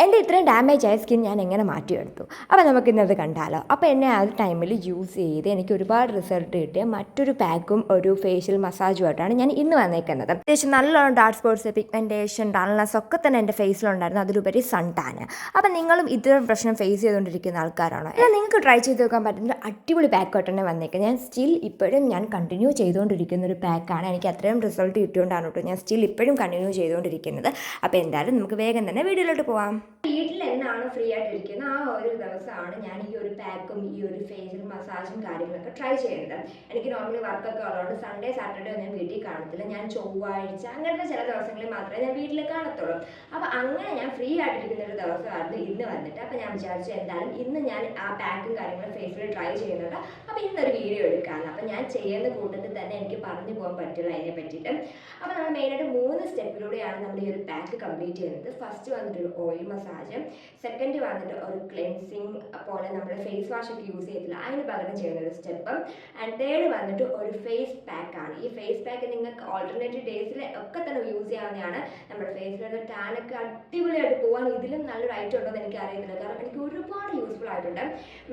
എൻ്റെ ഇത്രയും ഡാമേജ് ആയ സ്കിൻ ഞാൻ എങ്ങനെ മാറ്റിയെടുത്തു. അപ്പോൾ നമുക്കിന്നത് കണ്ടാലോ. അപ്പോൾ എന്നെ ആ ഒരു ടൈമിൽ യൂസ് ചെയ്ത് എനിക്ക് ഒരുപാട് റിസൾട്ട് കിട്ടിയ മറ്റൊരു പാക്കും ഒരു ഫേഷ്യൽ മസാജുമായിട്ടാണ് ഞാൻ ഇന്ന് വന്നേക്കുന്നത്. അത്യാവശ്യം നല്ലോണം ഡാർക്ക് സ്പോട്ട്സ്, പിഗ്മെൻറ്റേഷൻ, ഡൾനെസ് ഒക്കെ തന്നെ എൻ്റെ ഫേസിലുണ്ടായിരുന്നു. അതിലുപരി സൺ ടാൻ. അപ്പം നിങ്ങളും ഇത്തരം പ്രശ്നം ഫേസ് ചെയ്തുകൊണ്ടിരിക്കുന്ന ആൾക്കാരാണോ? നിങ്ങൾക്ക് ട്രൈ ചെയ്ത് നോക്കാൻ പറ്റുന്ന അടിപൊളി പാക്കായിട്ട് തന്നെ വന്നേക്കുന്നത്. ഞാൻ സ്റ്റിൽ ഇപ്പോഴും കണ്ടിന്യൂ ചെയ്തുകൊണ്ടിരിക്കുന്ന ഒരു പാക്കാണ്. എനിക്ക് അത്രയും റിസൾട്ട് കിട്ടിയോണ്ടാണ് കേട്ടോ ഞാൻ സ്റ്റിൽ ഇപ്പോഴും കണ്ടിന്യൂ ചെയ്തുകൊണ്ടിരിക്കുന്നത്. അപ്പോൾ എന്തായാലും നമുക്ക് വേഗം തന്നെ വീഡിയോയിലോട്ട് പോകാം. വീട്ടിൽ എന്നാണ് ഫ്രീ ആയിട്ടിരിക്കുന്നത് ആ ഒരു ദിവസമാണ് ഞാൻ ഈ ഒരു പാക്കും ഈ ഒരു ഫേഷ്യൽ മസാജും കാര്യങ്ങളൊക്കെ ട്രൈ ചെയ്യുന്നത്. എനിക്ക് നോർമലി വർക്കൊക്കെ ഉള്ളതുകൊണ്ട് സൺഡേ സാറ്റർഡേ ഒന്നും വീട്ടിൽ കാണത്തില്ല. ഞാൻ ചൊവ്വാഴ്ച അങ്ങനത്തെ ചില ദിവസങ്ങളിൽ മാത്രമേ ഞാൻ വീട്ടിൽ കാണത്തുള്ളൂ. അപ്പോൾ അങ്ങനെ ഞാൻ ഫ്രീ ആയിട്ടിരിക്കുന്ന ഒരു ദിവസമായിരുന്നു ഇന്ന് വന്നിട്ട്. അപ്പോൾ ഞാൻ വിചാരിച്ചു എന്തായാലും ഇന്ന് ഞാൻ ആ പാക്കും കാര്യങ്ങളും ഫേഷ്യൽ ട്രൈ ചെയ്യുന്നുണ്ട്. അപ്പോൾ ഇന്നൊരു വീഡിയോ എടുക്കാമെന്ന്. അപ്പോൾ ഞാൻ ചെയ്യുന്ന കൂട്ടത്തിൽ തന്നെ എനിക്ക് പറഞ്ഞു പോകാൻ പറ്റില്ല അതിനെ പറ്റിയിട്ട്. അപ്പോൾ നമ്മൾ മെയിനായിട്ട് 3 സ്റ്റെപ്പിലൂടെയാണ് നമ്മൾ ഈ ഒരു പാക്ക് കംപ്ലീറ്റ് ചെയ്യുന്നത്. ഫസ്റ്റ് വന്നിട്ട് ഒരു ഓയിൽ മസാജ്, സെക്കൻഡ് വന്നിട്ട് ഒരു ക്ലെൻസിങ് പോലെ നമ്മൾ ഫേസ് വാഷ് ഒക്കെ യൂസ് ചെയ്തില്ല അതിന് പകരം ചെയ്യുന്ന ഒരു സ്റ്റെപ്പ്, ആൻഡ് തേർഡ് വന്നിട്ട് ഒരു ഫേസ് പാക്കാണ്. ഈ ഫേസ് പാക്ക് നിങ്ങൾക്ക് ഓൾട്ടർനേറ്റീവ് ഡേയ്സിൽ ഒക്കെ തന്നെ യൂസ് ചെയ്യാവുന്നതാണ്. നമ്മുടെ ഫേസിലുള്ള ടാനൊക്കെ അടിപൊളിയായിട്ട് പോകാൻ ഇതിലും നല്ലൊരു ഐറ്റം ഉണ്ടോ എന്ന് എനിക്ക് അറിയുന്നില്ല. കാരണം എനിക്ക് ഒരുപാട് യൂസ്ഫുൾ ആയിട്ടുണ്ട്.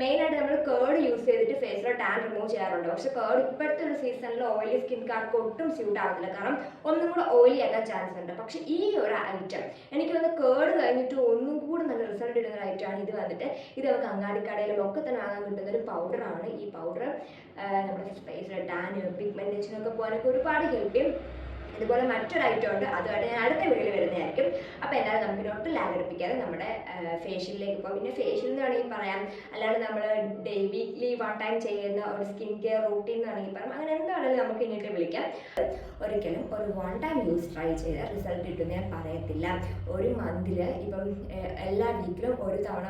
മെയിനായിട്ട് നമ്മൾ കേർഡ് യൂസ് ചെയ്തിട്ട് ഫേസിലെ ടാൻ റിമൂവ് ചെയ്യാറുണ്ട്. പക്ഷേ കേർഡ് ഇപ്പോഴത്തെ ഒരു സീസണിൽ ഓയിലി സ്കിൻകാർക്ക് ഒട്ടും സ്യൂട്ട് ആവുന്നില്ല. കാരണം ഒന്നും കൂടെ ഓയിലി ആക്കാൻ ചാൻസ് ഉണ്ട്. പക്ഷേ ഈ ഒരു ഐറ്റം എനിക്ക് വന്ന് കേർഡ് കഴിഞ്ഞിട്ട് ഒന്നും കൂടെ നല്ല റിസൾട്ട് ഇടുന്ന ഒരു ഐറ്റമാണ് ഇത് വന്നിട്ട്. ഇത് നമുക്ക് അങ്ങാടിക്കടയിലും ഒക്കെ തന്നെ വാങ്ങാൻ കിട്ടുന്ന ഒരു പൗഡറാണ്. ഈ പൗഡർ നമ്മുടെ ഫേസിലെ ടാന്, പിഗ്മെൻറ്റേഷനൊക്കെ പോകാനൊക്കെ ഒരുപാട് ഹെൽപ്പ് ചെയ്യും. ഇതുപോലെ മറ്റൊരു ഐറ്റം ഉണ്ട്, അതുമായിട്ട് ഞാൻ അടുത്ത വീഡിയോയിൽ വരുന്നതായിരിക്കും. അപ്പോൾ എന്തായാലും നമുക്ക് ഒട്ടും ലാഗ് എടുപ്പിക്കാതെ നമ്മുടെ ഫേഷ്യലിലേക്ക് പോകും. പിന്നെ ഫേഷ്യൽ എന്ന് വേണമെങ്കിൽ പറയാം, അല്ലാണ്ട് നമ്മൾ വീക്ക്ലി 1 ടൈം ചെയ്യുന്ന ഒരു സ്കിൻ കെയർ റൂട്ടീൻ എന്ന് വേണമെങ്കിൽ പറയാം. അങ്ങനെ എന്താണെങ്കിലും നമുക്ക് ഇന്നിട്ട് വിളിക്കാം. ഒരിക്കലും ഒരു 1 ടൈം യൂസ് ട്രൈ ചെയ്ത് റിസൾട്ട് കിട്ടുമെന്ന് ഞാൻ പറയത്തില്ല. ഒരു മന്തിൽ ഇപ്പം എല്ലാ വീക്കിലും ഒരു തവണ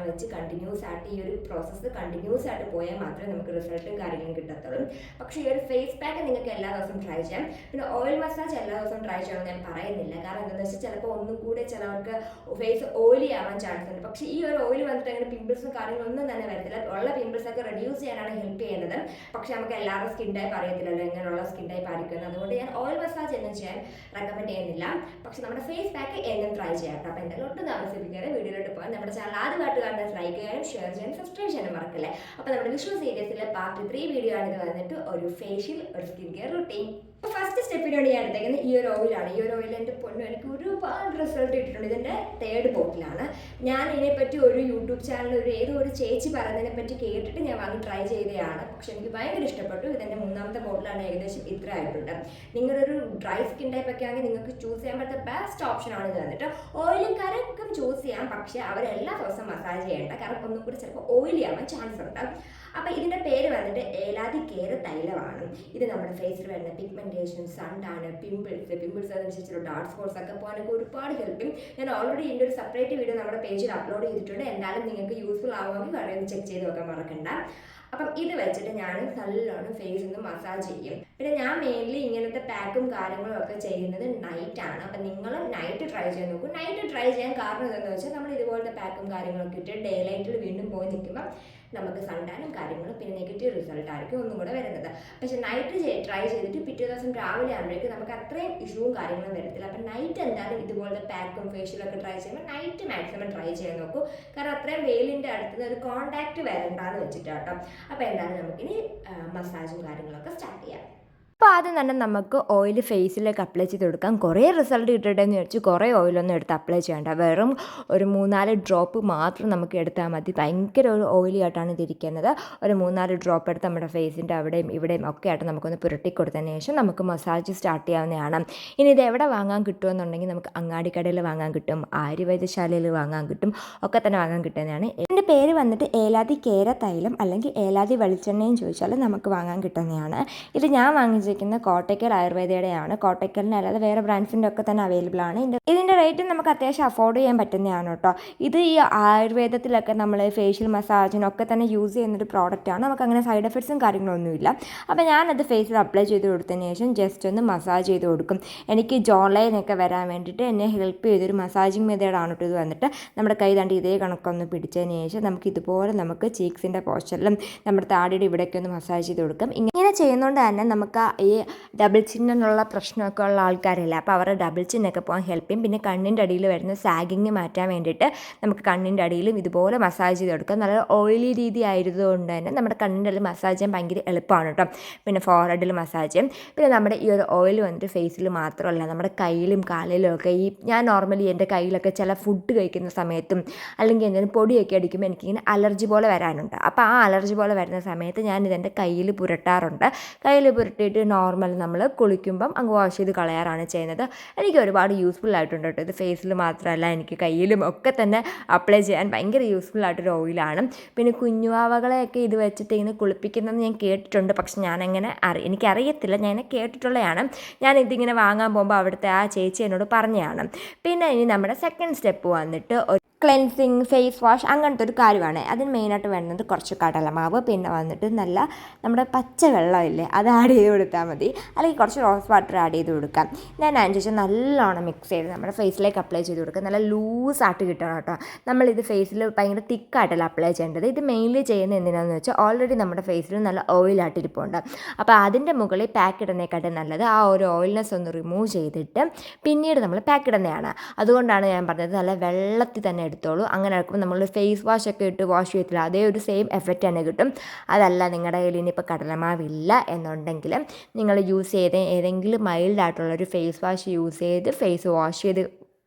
വെച്ച് കണ്ടിന്യൂസ് ആയിട്ട് ഈ ഒരു പ്രോസസ്സ് കണ്ടിന്യൂസ് ആയിട്ട് പോയാൽ മാത്രമേ നമുക്ക് റിസൾട്ടും കാര്യങ്ങളും കിട്ടത്തുള്ളൂ. പക്ഷേ ഈ ഒരു ഫേസ് പാക്ക് നിങ്ങൾക്ക് എല്ലാ ദിവസവും ട്രൈ ചെയ്യാം. പിന്നെ ഓയിൽ മസാജ് എല്ലാ ദിവസവും ട്രൈ ചെയ്യണമെന്ന് ഞാൻ പറയുന്നില്ല. കാരണം എന്താണെന്ന് വെച്ചാൽ ചിലപ്പോൾ ഒന്നും കൂടെ ചിലവർക്ക് ഫേസ് ഓയിലി ആവാൻ ചാൻസ് ഉണ്ട്. പക്ഷേ ഈ ഒരു ഓയിൽ വന്നിട്ട് അങ്ങനെ പിമ്പിൾസും കാര്യങ്ങളൊന്നും തന്നെ വരത്തില്ല. ഉള്ള പിമ്പിൾസ് ഒക്കെ റെഡ്യൂസ് ചെയ്യാനാണ് ഹെൽപ്പ് ചെയ്യുന്നത്. പക്ഷേ നമുക്ക് എല്ലാവരുടെ സ്കിൻ ടൈപ്പ് അറിയത്തില്ലല്ലോ എങ്ങനെയുള്ള സ്കിൻ ടൈപ്പ് ആയിരിക്കും. അതുകൊണ്ട് ഞാൻ ഓയിൽ മസാജ് എന്നും ചെയ്യാൻ റെക്കമെൻഡ് ചെയ്യുന്നില്ല. പക്ഷേ നമ്മുടെ ഫേസ് പാക്ക് എന്നും ട്രൈ ചെയ്യാം. അപ്പോൾ എന്തായാലും ഒട്ടും താമസിപ്പിക്കാതെ വീഡിയോയിലോട്ട് പോകാൻ. നമ്മുടെ ചാനൽ ആദ്യമായിട്ട് കാണുന്നത് ലൈക്ക് ചെയ്യാനും ഷെയർ ചെയ്യാനും സബ്സ്ക്രൈബ് ചെയ്യാനും മറക്കല്ലേ. അപ്പോൾ നമ്മുടെ വിഷ്വൽ സീരീസിലെ പാർട്ട് 3 വീഡിയോ ആണ് ഇത് വന്നിട്ട് ഒരു ഫേഷ്യൽ ഒരു സ്കിൻ കെയർ റുട്ടീൻ. ഫസ്റ്റ് സ്റ്റെപ്പിനോട് ഞാൻ എടുത്തേക്കുന്നത് ഈ ഒരു ഓയിലാണ്. ഈ ഒരു ഓയിൽ എൻ്റെ പൊന്നു എനിക്ക് ഒരുപാട് റിസൾട്ട് കിട്ടിയിട്ടുണ്ട്. ഇതിൻ്റെ 3rd ബോട്ടിലാണ്. ഞാൻ ഇതിനെപ്പറ്റി ഒരു യൂട്യൂബ് ചാനലിൽ ഏതോ ഒരു ചേച്ചി പറയുന്നതിനെ പറ്റി കേട്ടിട്ട് ഞാൻ വാങ്ങി ട്രൈ ചെയ്തതാണ്. പക്ഷെ എനിക്ക് ഭയങ്കര ഇഷ്ടപ്പെട്ടു. ഇതിൻ്റെ 3ാമത്തെ ബോട്ടിലാണ്. ഏകദേശം ഇത്ര ആയിട്ടുണ്ട്. നിങ്ങളൊരു ഡ്രൈ സ്കിൻ ടൈപ്പ് ഒക്കെ ആണെങ്കിൽ നിങ്ങൾക്ക് ചൂസ് ചെയ്യാൻ പറ്റുന്ന ബെസ്റ്റ് ഓപ്ഷനാണ് ഇത് വന്നിട്ട്. ഓയിലുകാരൊക്കെ ചൂസ് ചെയ്യാം, പക്ഷേ അവരെല്ലാ ദിവസവും മസാജ് ചെയ്യേണ്ട. കാരണം ഒന്നും കൂടി ചിലപ്പോൾ ഓയിലി ആവാൻ ചാൻസ് ഉണ്ട്. അപ്പോൾ ഇതിൻ്റെ പേര് വന്നിട്ട് ഏലാതി കേര തൈലമാണ്. ഇത് നമ്മുടെ ഫേസിൽ വരുന്ന പിഗ്മെൻറ്റേഷൻ, സൺ ടാൻ, പിമ്പിൾസ് അതനുസരിച്ചുള്ള ഡാർക്ക് സ്പോട്ട്സ് ഒക്കെ പോകാനൊക്കെ ഒരുപാട് ഹെൽപ്പ് ചെയ്യും. ഞാൻ ഓൾറെഡി ഇതിൻ്റെ ഒരു സെപ്പറേറ്റ് വീഡിയോ നമ്മുടെ പേജിൽ അപ്ലോഡ് ചെയ്തിട്ടുണ്ട്. എന്തായാലും നിങ്ങൾക്ക് യൂസ്ഫുൾ ആവുമെങ്കിൽ വളരെ ചെക്ക് ചെയ്ത് നോക്കാൻ മറക്കണ്ട. അപ്പം ഇത് വെച്ചിട്ട് ഞാൻ നല്ലോണം ഫേസ് ഒന്ന് മസാജ് ചെയ്യും. പിന്നെ ഞാൻ മെയിൻലി ഇങ്ങനത്തെ പാക്കും കാര്യങ്ങളും ഒക്കെ ചെയ്യുന്നത് നൈറ്റാണ്. അപ്പം നിങ്ങളും നൈറ്റ് ട്രൈ ചെയ്യാൻ നോക്കും. നൈറ്റ് ട്രൈ ചെയ്യാൻ കാരണം എന്താണെന്ന് വെച്ചാൽ നമ്മൾ ഇതുപോലത്തെ പാക്കും കാര്യങ്ങളൊക്കെ ഇട്ട് ഡേ ലൈറ്റിൽ വീണ്ടും പോയി നിൽക്കുമ്പോൾ നമുക്ക് സൺടാനും കാര്യങ്ങളും പിന്നെ നെഗറ്റീവ് റിസൾട്ട് ആയിരിക്കും ഒന്നും കൂടെ വരുന്നത്. പക്ഷെ നൈറ്റ് ട്രൈ ചെയ്തിട്ട് പിറ്റേ ദിവസം രാവിലെ ആകുമ്പോഴേക്കും നമുക്ക് അത്രയും ഇഷ്യൂവും കാര്യങ്ങളും വരത്തില്ല. അപ്പം നൈറ്റ് എന്തായാലും ഇതുപോലത്തെ പാക്കും ഫേഷ്യലൊക്കെ ട്രൈ ചെയ്യുമ്പോൾ നൈറ്റ് മാക്സിമം ട്രൈ ചെയ്യാൻ നോക്കൂ. കാരണം അത്രയും വെയിലിൻ്റെ അടുത്ത് ഒരു കോൺടാക്റ്റ് വരണ്ടാന്ന് വെച്ചിട്ടാട്ടോ. അപ്പോൾ എന്തായാലും നമുക്കിനി മസാജും കാര്യങ്ങളൊക്കെ സ്റ്റാർട്ട് ചെയ്യാം. അപ്പോൾ ആദ്യം തന്നെ നമുക്ക് ഓയിൽ ഫേസിലേക്ക് അപ്ലൈ ചെയ്ത് കൊടുക്കാം. കുറേ റിസൾട്ട് കിട്ടട്ടെന്ന് വെച്ച് കുറേ ഓയിലൊന്നും എടുത്ത് അപ്ലൈ ചെയ്യേണ്ട. വെറും ഒരു 3-4 ഡ്രോപ്പ് മാത്രം നമുക്ക് എടുത്താൽ മതി. ഭയങ്കര ഒരു ഓയിലി ആയിട്ടാണ് ഇതിരിക്കുന്നത്. ഒരു 3-4 ഡ്രോപ്പ് എടുത്ത് നമ്മുടെ ഫേസിൻ്റെ അവിടെയും ഇവിടെയും ഒക്കെ ആയിട്ട് നമുക്കൊന്ന് പുരട്ടി കൊടുത്തതിന് ശേഷം നമുക്ക് മസാജ് സ്റ്റാർട്ട് ചെയ്യാവുന്നതാണ്. ഇനി ഇത് എവിടെ വാങ്ങാൻ കിട്ടുമെന്നുണ്ടെങ്കിൽ നമുക്ക് അങ്ങാടിക്കടയിൽ വാങ്ങാൻ കിട്ടും, ആര്യവൈദ്യശാലയിൽ വാങ്ങാൻ കിട്ടും, ഒക്കെ തന്നെ വാങ്ങാൻ കിട്ടുന്നതാണ്. ഇതിൻ്റെ പേര് വന്നിട്ട് ഏലാതി കേര തൈലം അല്ലെങ്കിൽ ഏലാതി വെളിച്ചെണ്ണയും ചോദിച്ചാൽ നമുക്ക് വാങ്ങാൻ കിട്ടുന്നതാണ്. ഇത് ഞാൻ വാങ്ങിച്ചിരിക്കുന്ന കോട്ടയ്ക്കൽ ആയുർവേദയുടെയാണ്. കോട്ടയ്ക്കലിന് അല്ലാതെ വേറെ ബ്രാൻഡ്സിൻ്റെ ഒക്കെ തന്നെ അവൈലബിൾ ആണ്. ഇതിൻ്റെ റേറ്റ് നമുക്ക് അത്യാവശ്യം അഫോർഡ് ചെയ്യാൻ പറ്റുന്നതാണ് കേട്ടോ. ഇത് ഈ ആയുർവേദത്തിലൊക്കെ നമ്മൾ ഫേഷ്യൽ മസാജിനൊക്കെ തന്നെ യൂസ് ചെയ്യുന്നൊരു പ്രോഡക്റ്റാണ്. നമുക്ക് അങ്ങനെ സൈഡ് എഫക്ട്സും കാര്യങ്ങളൊന്നുമില്ല. അപ്പോൾ ഞാനത് ഫേസിൽ അപ്ലൈ ചെയ്ത് കൊടുത്തതിന് ശേഷം ജസ്റ്റ് ഒന്ന് മസാജ് ചെയ്ത് കൊടുക്കും. എനിക്ക് ജോ ലൈനൊക്കെ വരാൻ വേണ്ടിയിട്ട് എന്നെ ഹെൽപ്പ് ചെയ്തൊരു മസാജിങ് മെത്തേഡാണ് കേട്ടോ ഇത് വന്നിട്ട്. നമ്മുടെ കൈ തണ്ടി ഇതേ കണക്കൊന്ന് പിടിച്ചതിന് ശേഷം നമുക്ക് ഇതുപോലെ നമുക്ക് ചീക്സിൻ്റെ പോസ്റ്ററിലും നമ്മുടെ താടിയുടെ ഇവിടെയൊക്കെ ഒന്ന് മസാജ് ചെയ്ത് കൊടുക്കും. ഇങ്ങനെ ചെയ്യുന്നതുകൊണ്ട് തന്നെ നമുക്ക് ഈ ഡബിൾ ചിന്നുള്ള പ്രശ്നമൊക്കെ ഉള്ള ആൾക്കാരില്ല, അപ്പോൾ അവരുടെ ഡബിൾ ചിന്നൊക്കെ പോകാൻ ഹെൽപ്പ് ചെയ്യും. പിന്നെ കണ്ണിൻ്റെ അടിയിൽ വരുന്ന സാഗിങ് മാറ്റാൻ വേണ്ടിയിട്ട് നമുക്ക് കണ്ണിൻ്റെ അടിയിലും ഇതുപോലെ മസാജ് ചെയ്ത് കൊടുക്കാം. നല്ല ഓയിലി രീതി ആയതുകൊണ്ട് തന്നെ നമ്മുടെ കണ്ണിൻ്റെ അടിയിൽ മസാജ് ചെയ്യാൻ ഭയങ്കര എളുപ്പമാണ് കേട്ടോ. പിന്നെ ഫോർഹെഡിൽ മസാജ് ചെയ്യും. പിന്നെ നമ്മുടെ ഈ ഒരു ഓയിൽ വന്നിട്ട് ഫേസിൽ മാത്രമല്ല നമ്മുടെ കയ്യിലും കാലിലും ഒക്കെ ഞാൻ നോർമലി എൻ്റെ കയ്യിലൊക്കെ ചില ഫുഡ് കഴിക്കുന്ന സമയത്തും അല്ലെങ്കിൽ എന്തെങ്കിലും പൊടിയൊക്കെ അടിക്കുമ്പോൾ എനിക്കിങ്ങനെ അലർജി പോലെ വരാനുണ്ട്. അപ്പോൾ ആ അലർജി പോലെ വരുന്ന സമയത്ത് ഞാനിതെൻ്റെ കയ്യിൽ പുരട്ടാറുണ്ട്. കയ്യിൽ പുരട്ടിയിട്ട് നോർമൽ നമ്മൾ കുളിക്കുമ്പം അങ്ങ് വാഷ് ചെയ്ത് കളയാറാണ് ചെയ്യുന്നത്. എനിക്ക് ഒരുപാട് യൂസ്ഫുൾ ആയിട്ടുണ്ട് കേട്ടോ. ഇത് ഫേസിൽ മാത്രമല്ല എനിക്ക് കയ്യിലും ഒക്കെ തന്നെ അപ്ലൈ ചെയ്യാൻ ഭയങ്കര യൂസ്ഫുൾ ആയിട്ടൊരു ഓയിലാണ്. പിന്നെ കുഞ്ഞുവാവകളെയൊക്കെ ഇത് വെച്ചിട്ട് ഇങ്ങനെ കുളിപ്പിക്കുന്നതെന്ന് ഞാൻ കേട്ടിട്ടുണ്ട്. പക്ഷെ ഞാനങ്ങനെ എനിക്കറിയത്തില്ല, ഞാൻ കേട്ടിട്ടുള്ളതാണ്. ഞാനിതിങ്ങനെ വാങ്ങാൻ പോകുമ്പോൾ അവിടുത്തെ ആ ചേച്ചി എന്നോട് പറഞ്ഞതാണ്. പിന്നെ ഇനി നമ്മുടെ സെക്കൻഡ് സ്റ്റെപ്പ് വന്നിട്ട് ക്ലെൻസിങ് ഫേസ് വാഷ് അങ്ങനത്തെ ഒരു കാര്യമാണ്. അതിന് മെയിനായിട്ട് വേണ്ടത് കുറച്ച് കടലമാവ്, പിന്നെ വന്നിട്ട് നല്ല നമ്മുടെ പച്ച വെള്ളമില്ലേ അത് ആഡ് ചെയ്ത് കൊടുത്താൽ മതി, അല്ലെങ്കിൽ കുറച്ച് റോസ് വാട്ടർ ആഡ് ചെയ്ത് കൊടുക്കാം. ഞാൻ അതിനുശേഷം നല്ലോണം മിക്സ് ചെയ്ത് നമ്മുടെ ഫേസിലേക്ക് അപ്ലൈ ചെയ്ത് കൊടുക്കുക. നല്ല ലൂസായിട്ട് കിട്ടണം കേട്ടോ. നമ്മളിത് ഫേസിൽ ഭയങ്കര തിക്കായിട്ടല്ല അപ്ലൈ ചെയ്യേണ്ടത്. ഇത് മെയിൻലി ചെയ്യുന്നത് എന്തിനാണെന്ന് വെച്ചാൽ ഓൾറെഡി നമ്മുടെ ഫേസിൽ നല്ല ഓയിലായിട്ടിരിപ്പുണ്ട്. അപ്പോൾ അതിൻ്റെ മുകളിൽ പാക്ക് ഇടുന്നതിനെക്കാട്ടും നല്ലത് ആ ഒരു ഓയിൽനെസ് ഒന്ന് റിമൂവ് ചെയ്തിട്ട് പിന്നീട് നമ്മൾ പാക്ക് ഇടുന്നതാണ്. അതുകൊണ്ടാണ് ഞാൻ പറഞ്ഞത് നല്ല വെള്ളത്തിൽ തന്നെ എടുത്തോളൂ. അങ്ങനെ എടുക്കുമ്പോൾ നമ്മൾ ഫേസ് വാഷ് ഒക്കെ ഇട്ട് വാഷ് ചെയ്യത്തില്ല, അതേ ഒരു സെയിം എഫക്റ്റ് തന്നെ കിട്ടും. അതല്ല നിങ്ങളുടെ കയ്യിൽ ഇനിയിപ്പോൾ കടലമാവില്ല എന്നുണ്ടെങ്കിൽ നിങ്ങൾ യൂസ് ചെയ്ത് ഏതെങ്കിലും മൈൽഡായിട്ടുള്ളൊരു ഫേസ് വാഷ് യൂസ് ചെയ്ത് ഫേസ് വാഷ് ചെയ്ത്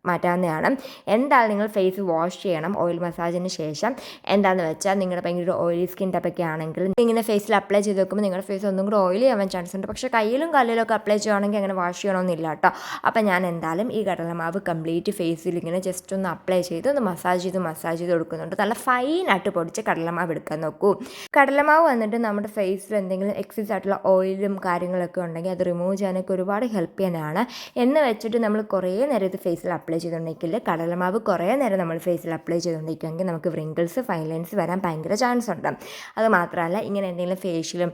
മാറ്റാവുന്നതാണ്. എന്തായാലും നിങ്ങൾ ഫേസ് വാഷ് ചെയ്യണം ഓയിൽ മസാജിന് ശേഷം. എന്താണെന്ന് വെച്ചാൽ നിങ്ങളുടെ ഭയങ്കര ഓയിലി സ്കിൻ ടൈപ്പൊക്കെ ആണെങ്കിൽ ഇങ്ങനെ ഫേസിൽ അപ്ലൈ ചെയ്ത് വെക്കുമ്പോൾ നിങ്ങളുടെ ഫേസ് ഒന്നും കൂടെ ഓയിലി ആവാൻ ചാൻസ് ഉണ്ട്. പക്ഷേ കയ്യിലും കാലിലും ഒക്കെ അപ്ലൈ ചെയ്യുകയാണെങ്കിൽ അങ്ങനെ വാഷ് ചെയ്യണമെന്നില്ല കേട്ടോ. അപ്പോൾ ഞാൻ എന്തായാലും ഈ കടലമാവ് കംപ്ലീറ്റ് ഫേസിൽ ഇങ്ങനെ ജസ്റ്റ് ഒന്ന് അപ്ലൈ ചെയ്ത് ഒന്ന് മസാജ് ചെയ്ത് കൊടുക്കുന്നുണ്ട്. നല്ല ഫൈനായിട്ട് പൊടിച്ച് കടലമാവ് എടുക്കാൻ നോക്കൂ. കടലമാവ് വന്നിട്ട് നമ്മുടെ ഫേസിൽ എന്തെങ്കിലും എക്സസ് ആയിട്ടുള്ള ഓയിലും കാര്യങ്ങളൊക്കെ ഉണ്ടെങ്കിൽ അത് റിമൂവ് ചെയ്യാനൊക്കെ ഒരുപാട് ഹെൽപ്പ് ചെയ്യാനാണ്. എന്ന് വെച്ചിട്ട് നമ്മൾ കുറേ നേരം ഇത് ഫേസിൽ അപ്ലൈ ചെയ്തുകൊണ്ടിരിക്കില്ല. കടലമാവ് കുറേ നേരം നമ്മൾ ഫേസിൽ അപ്ലൈ ചെയ്തുകൊണ്ടിരിക്കുമെങ്കിൽ നമുക്ക് വ്രിങ്കിൾസ് ഫൈൻ ലൈൻസ് വരാൻ ഭയങ്കര ചാൻസ് ഉണ്ട്. അത് മാത്രമല്ല ഇങ്ങനെ എന്തെങ്കിലും ഫേഷ്യലും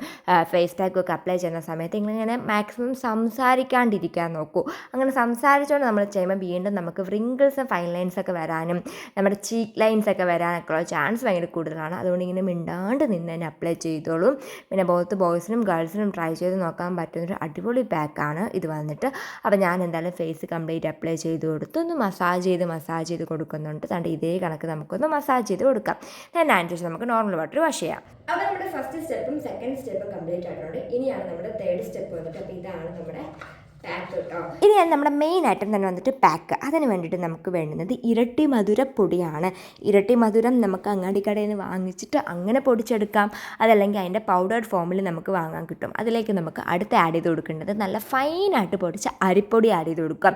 ഫേസ് പാക്കും ഒക്കെ അപ്ലൈ ചെയ്യുന്ന സമയത്ത് ഇങ്ങനെ മാക്സിമം സംസാരിക്കാണ്ടിരിക്കാൻ നോക്കൂ. അങ്ങനെ സംസാരിച്ചുകൊണ്ട് നമ്മൾ ചെയ്യുമ്പോൾ വീണ്ടും നമുക്ക് വ്രിങ്കിൾസും ഫൈൻ ലൈൻസ് ഒക്കെ വരാനും നമ്മുടെ ചീക്ക് ലൈൻസ് ഒക്കെ വരാനൊക്കെ ഉള്ള ചാൻസ് ഭയങ്കര കൂടുതലാണ്. അതുകൊണ്ട് ഇങ്ങനെ മിണ്ടാണ്ട് നിന്ന് തന്നെ അപ്ലൈ ചെയ്തോളും. പിന്നെ ബോത്ത് ബോയ്സിനും ഗേൾസിനും ട്രൈ ചെയ്ത് നോക്കാൻ പറ്റുന്നൊരു അടിപൊളി പാക്കാണ് ഇത് വന്നിട്ട്. അപ്പോൾ ഞാൻ എന്തായാലും ഫേസ് കംപ്ലീറ്റ് അപ്ലൈ ചെയ്ത് കൊടുത്തു ഒന്ന് മസാജ് ചെയ്ത് കൊടുക്കുന്നുണ്ട്. അതുകൊണ്ട് ഇതേ കണക്ക് നമുക്കൊന്ന് മസാജ് ചെയ്ത് കൊടുക്കാം. അതിന് ശേഷം നമുക്ക് നോർമൽ വാട്ടർ വാഷ് ചെയ്യാം. അപ്പോൾ നമ്മുടെ ഫസ്റ്റ് സ്റ്റെപ്പും സെക്കൻഡ് സ്റ്റെപ്പും കംപ്ലീറ്റ് ആയിട്ടുണ്ട്. ഇനിയാണ് നമ്മുടെ തേർഡ് സ്റ്റെപ്പ് വന്നിട്ട്. അപ്പോൾ ഇതാണ് നമ്മുടെ പാക്ക് കേട്ടോ. ഇനിയാണ് നമ്മുടെ മെയിൻ ഐറ്റം തന്നെ വന്നിട്ട് പാക്ക്. അതിന് വേണ്ടിയിട്ട് നമുക്ക് വേണ്ടുന്നത് ഇരട്ടി മധുരപ്പൊടിയാണ്. ഇരട്ടി മധുരം നമുക്ക് അങ്ങാടിക്കടയിൽ നിന്ന് വാങ്ങിച്ചിട്ട് അങ്ങനെ പൊടിച്ചെടുക്കാം, അതല്ലെങ്കിൽ അതിൻ്റെ പൗഡേർഡ് ഫോമിൽ നമുക്ക് വാങ്ങാൻ കിട്ടും. അതിലേക്ക് നമുക്ക് അടുത്ത് ആഡ് ചെയ്ത് കൊടുക്കേണ്ടത് നല്ല ഫൈനായിട്ട് പൊടിച്ച അരിപ്പൊടി ആഡ് ചെയ്ത് കൊടുക്കാം.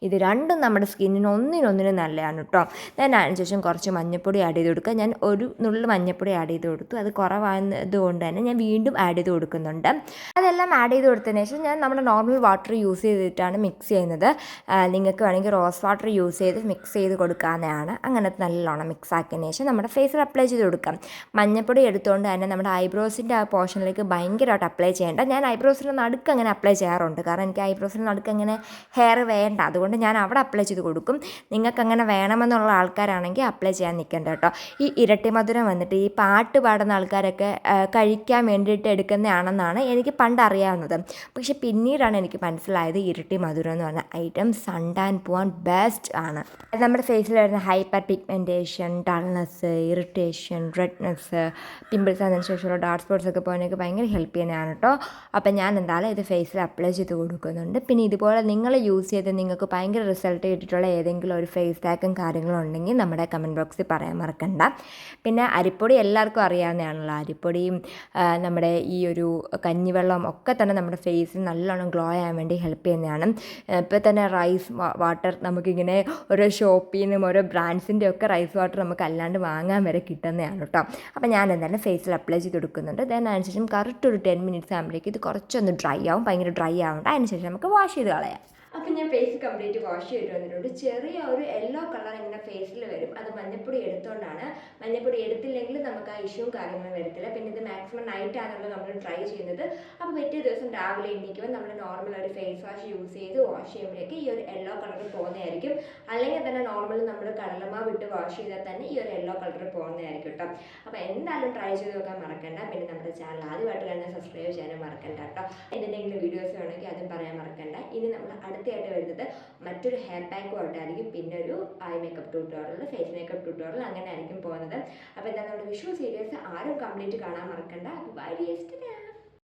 ഇത് രണ്ടും നമ്മുടെ സ്കിന്നിന് ഒന്നിനൊന്നിനും നല്ലതാണ് കേട്ടോ. അതിന് ശേഷം കുറച്ച് മഞ്ഞൾപ്പൊടി ആഡ് ചെയ്ത് കൊടുക്കുക. ഞാൻ ഒരു നുള്ളു മഞ്ഞൾപ്പൊടി ആഡ് ചെയ്ത് കൊടുത്തു. അത് കുറവായത് കൊണ്ട് തന്നെ ഞാൻ വീണ്ടും ആഡ് ചെയ്ത് കൊടുക്കുന്നുണ്ട്. അതെല്ലാം ആഡ് ചെയ്ത് കൊടുത്തതിന് ശേഷം ഞാൻ നമ്മുടെ നോർമൽ വാട്ടർ യൂസ് ചെയ്തിട്ടാണ് മിക്സ് ചെയ്യുന്നത്. നിങ്ങൾക്ക് വേണമെങ്കിൽ റോസ് വാട്ടർ യൂസ് ചെയ്ത് മിക്സ് ചെയ്ത് കൊടുക്കാവുന്നതാണ്. അങ്ങനെ നല്ലോണം മിക്സ് ആക്കിയതിന് ശേഷം നമ്മുടെ ഫേസിൽ അപ്ലൈ ചെയ്ത് കൊടുക്കാം. മഞ്ഞൾപ്പൊടി എടുത്തുകൊണ്ട് തന്നെ നമ്മുടെ ഐബ്രോസിൻ്റെ ആ പോർഷനിലേക്ക് ഭയങ്കരമായിട്ട് അപ്ലൈ ചെയ്യേണ്ട. ഞാൻ ഐബ്രോസിൻ്റെ നടുക്ക് അങ്ങനെ അപ്ലൈ ചെയ്യാറുണ്ട്, കാരണം എനിക്ക് ഐബ്രോസിൻ്റെ നടുക്ക് അങ്ങനെ ഹെയർ വേണ്ട. അതുകൊണ്ട് ഞാൻ അവിടെ അപ്ലൈ ചെയ്ത് കൊടുക്കും. നിങ്ങൾക്ക് അങ്ങനെ വേണമെന്നുള്ള ആൾക്കാരാണെങ്കിൽ അപ്ലൈ ചെയ്യാൻ നിൽക്കേണ്ട കേട്ടോ. ഈ ഇരട്ടി മധുരം വന്നിട്ട് ഈ പാട്ട് പാടുന്ന ആൾക്കാരൊക്കെ കഴിക്കാൻ വേണ്ടിയിട്ട് എടുക്കുന്നതാണെന്നാണ് എനിക്ക് പണ്ട് അറിയാവുന്നത്. പക്ഷെ പിന്നീടാണ് എനിക്ക് മനസ്സിലായത് ഇരട്ടി മധുരം എന്ന് പറഞ്ഞ ഐറ്റം സൺ ടാൻ പോകാൻ ബെസ്റ്റ് ആണ്. നമ്മുടെ ഫേസിൽ വരുന്ന hyper pigmentation, dullness, irritation, redness, pimples, അതിനുശേഷമുള്ള ഡാർക്ക് സ്പോട്ട്സ് ഒക്കെ പോകാനൊക്കെ ഭയങ്കര ഹെൽപ്പ് ചെയ്യുന്നതാണ് കേട്ടോ. അപ്പോൾ ഞാൻ എന്തായാലും ഇത് ഫേസിൽ അപ്ലൈ ചെയ്ത് കൊടുക്കുന്നുണ്ട്. പിന്നെ ഇതുപോലെ നിങ്ങൾ യൂസ് ചെയ്ത് നിങ്ങൾക്ക് ഭയങ്കര റിസൾട്ട് കിട്ടിയിട്ടുള്ള ഏതെങ്കിലും ഒരു ഫേസ് പാക്കും കാര്യങ്ങളും ഉണ്ടെങ്കിൽ നമ്മുടെ കമൻറ്റ് ബോക്സിൽ പറയാൻ മറക്കണ്ട. പിന്നെ അരിപ്പൊടി എല്ലാവർക്കും അറിയാവുന്നതാണല്ലോ. അരിപ്പൊടിയും നമ്മുടെ ഈ ഒരു കഞ്ഞിവെള്ളം ഒക്കെ തന്നെ നമ്മുടെ ഫേസിൽ നല്ലോണം ഗ്ലോ ആകാൻ വേണ്ടി ഹെൽപ്പ് ചെയ്യുന്നതാണ്. ഇപ്പോൾ തന്നെ റൈസ് വാട്ടർ നമുക്കിങ്ങനെ ഓരോ ഷോപ്പിൽ നിന്നും ഓരോ ബ്രാൻഡ്സിൻ്റെ ഒക്കെ റൈസ് വാട്ടർ നമുക്ക് അല്ലാണ്ട് വാങ്ങാൻ വരെ കിട്ടുന്നതാണ് കേട്ടോ. അപ്പോൾ ഞാൻ എന്തായാലും ഫേസിൽ അപ്ലൈ ചെയ്ത് കൊടുക്കുന്നുണ്ട്. അതിനനുസരിച്ചും കറക്റ്റ് ഒരു 10 മിനിറ്റ്സ് ആകുമ്പോഴേക്കും ഇത് കുറച്ചൊന്ന് ഡ്രൈ ആവും. ഭയങ്കര ഡ്രൈ ആവണ്ട. അതിനുശേഷം നമുക്ക് വാഷ് ചെയ്ത് കളയാം. അപ്പം ഞാൻ ഫേസ് കംപ്ലീറ്റ് വാഷ് ചെയ്തിട്ട് വന്നിട്ടുണ്ട്. ചെറിയ ഒരു യെല്ലോ കളർ ഇങ്ങനെ ഫേസിൽ വരും. അത് മഞ്ഞപ്പൊടി എടുത്തുകൊണ്ടാണ്. മഞ്ഞപ്പൊടി എടുത്തില്ലെങ്കിൽ നമുക്ക് ആ ഇഷ്യൂവും കാര്യങ്ങളും വരത്തില്ല. പിന്നെ ഇത് മാക്സിമം നൈറ്റാണല്ലോ നമ്മൾ ട്രൈ ചെയ്യുന്നത്. അപ്പോൾ പിറ്റേ ദിവസം രാവിലെ എണീക്കുമ്പോൾ നമ്മൾ നോർമൽ ഒരു ഫേസ് വാഷ് യൂസ് ചെയ്ത് വാഷ് ചെയ്യുമ്പോഴേക്ക് ഈ ഒരു യെല്ലോ കളർ പോകുന്നതായിരിക്കും. അല്ലെങ്കിൽ തന്നെ നോർമൽ നമ്മൾ കടലമാവ് ഇട്ട് വാഷ് ചെയ്താൽ തന്നെ ഈ ഒരു യെല്ലോ കളർ പോകുന്നതായിരിക്കും കേട്ടോ. അപ്പോൾ എന്തായാലും ട്രൈ ചെയ്ത് നോക്കാൻ മറക്കണ്ട. പിന്നെ നമ്മുടെ ചാനൽ ആദ്യമായിട്ട് തന്നെ സബ്സ്ക്രൈബ് ചെയ്യാനും മറക്കണ്ട കേട്ടോ. എന്തെങ്കിലും വീഡിയോസ് വേണമെങ്കിൽ അതും പറയാൻ മറക്കണ്ട. ഇനി നമ്മൾ അടുത്തായിട്ട് വരുന്നത് മറ്റൊരു ഹെയർ പാക്കും ആയിട്ടായിരിക്കും. പിന്നെ ഒരു eye makeup tutorial, face makeup tutorial അങ്ങനെ ആയിരിക്കും പോകുന്നത്. അപ്പോൾ എന്താ നമ്മുടെ വിഷു സീരീസ് ആരും കംപ്ലീറ്റ് കാണാൻ മറക്കണ്ട. അപ്പോൾ ബൈ.